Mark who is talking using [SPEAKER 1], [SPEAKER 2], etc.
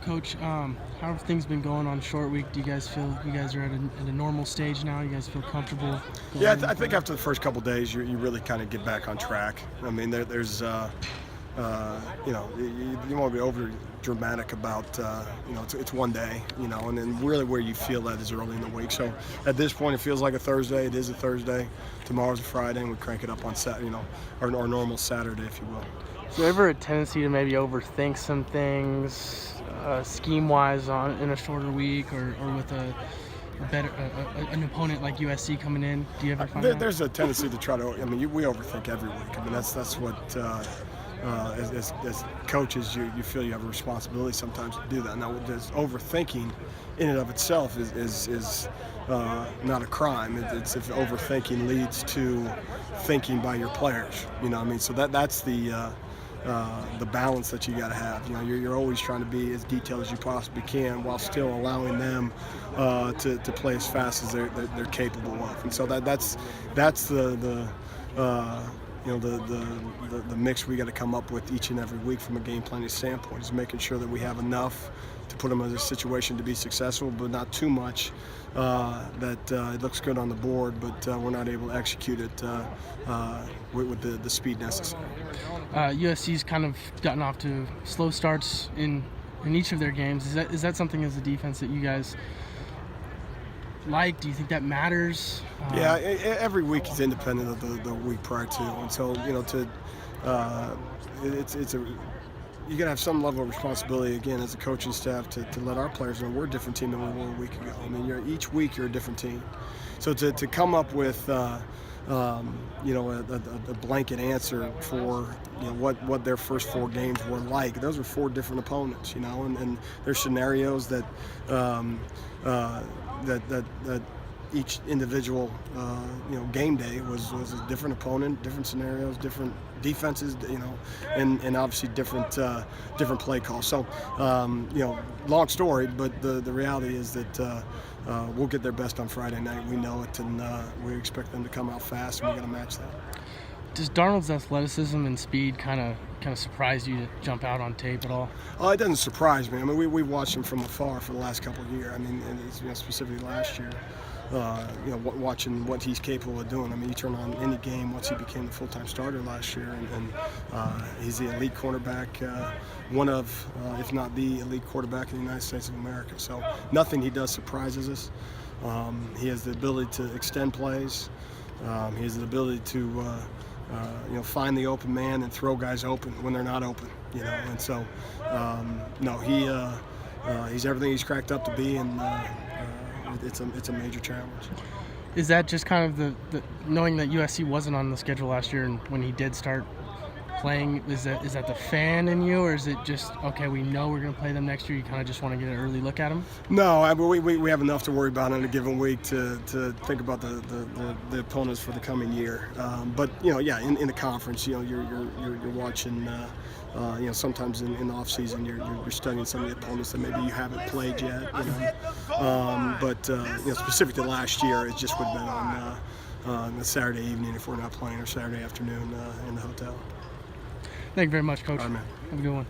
[SPEAKER 1] Coach, how have things been going on short week? Do you guys feel you guys are at a normal stage now? You guys feel comfortable?
[SPEAKER 2] Yeah, I think after the first couple of days, you really kind of get back on track. I mean, there's you won't be over dramatic about it's one day, and then really where you feel that is early in the week. So at this point, it feels like a Thursday. It is a Thursday. Tomorrow's a Friday, and we crank it up on Saturday, our normal Saturday, if you will.
[SPEAKER 1] Is there ever a tendency to maybe overthink some things, scheme-wise, in a shorter week, or with an opponent like USC coming in? Do you ever find that?
[SPEAKER 2] There's a tendency to try to. I mean, we overthink every week. I mean, that's what. As coaches, you feel you have a responsibility sometimes to do that. Now, overthinking in and of itself is not a crime. It's if overthinking leads to thinking by your players. So that's the balance that you got to have. You're always trying to be as detailed as you possibly can while still allowing them to play as fast as they're capable of. And so that's the mix we got to come up with each and every week from a game planning standpoint, is making sure that we have enough to put them in a situation to be successful, but not too much that it looks good on the board, but we're not able to execute it with the speed necessary.
[SPEAKER 1] USC's kind of gotten off to slow starts in each of their games. Is that something as a defense that you guys like? Do you think that matters?
[SPEAKER 2] Yeah, every week is independent of the week prior to, and so you got to have some level of responsibility again as a coaching staff to let our players know we're a different team than we were a week ago. I mean, each week you're a different team, so to come up with a blanket answer for what their first four games were like. Those were four different opponents, and there's scenarios that each individual game day was a different opponent, different scenarios, different defenses, and obviously different play calls. So long story, but the reality is that we'll get their best on Friday night. We know it, and we expect them to come out fast, and we got to match that.
[SPEAKER 1] Does Darnold's athleticism and speed kind of surprise you to jump out on tape at all?
[SPEAKER 2] It doesn't surprise me. I mean, we've watched him from afar for the last couple of years. I mean, and specifically last year. Watching what he's capable of doing. I mean, you turn on any game once he became the full-time starter last year, and he's the elite quarterback, one of, if not the elite quarterback in the United States of America. So nothing he does surprises us. He has the ability to extend plays. He has the ability to find the open man and throw guys open when they're not open. And so he's everything he's cracked up to be, and it's a major challenge.
[SPEAKER 1] Is that just kind of the knowing that USC wasn't on the schedule last year, and when he did start playing, is that the fan in you, or is it just, okay, we know we're going to play them next year, you kind of just want to get an early look at them?
[SPEAKER 2] No, we have enough to worry about in a given week to think about the opponents for the coming year. But in the conference, you're watching. Sometimes in the off season, you're studying some of the opponents that maybe you haven't played yet. But specific to last year, it just would have been on a Saturday evening if we're not playing, or Saturday afternoon in the hotel.
[SPEAKER 1] Thank you very much, Coach.
[SPEAKER 2] All right, man.
[SPEAKER 1] Have a good one.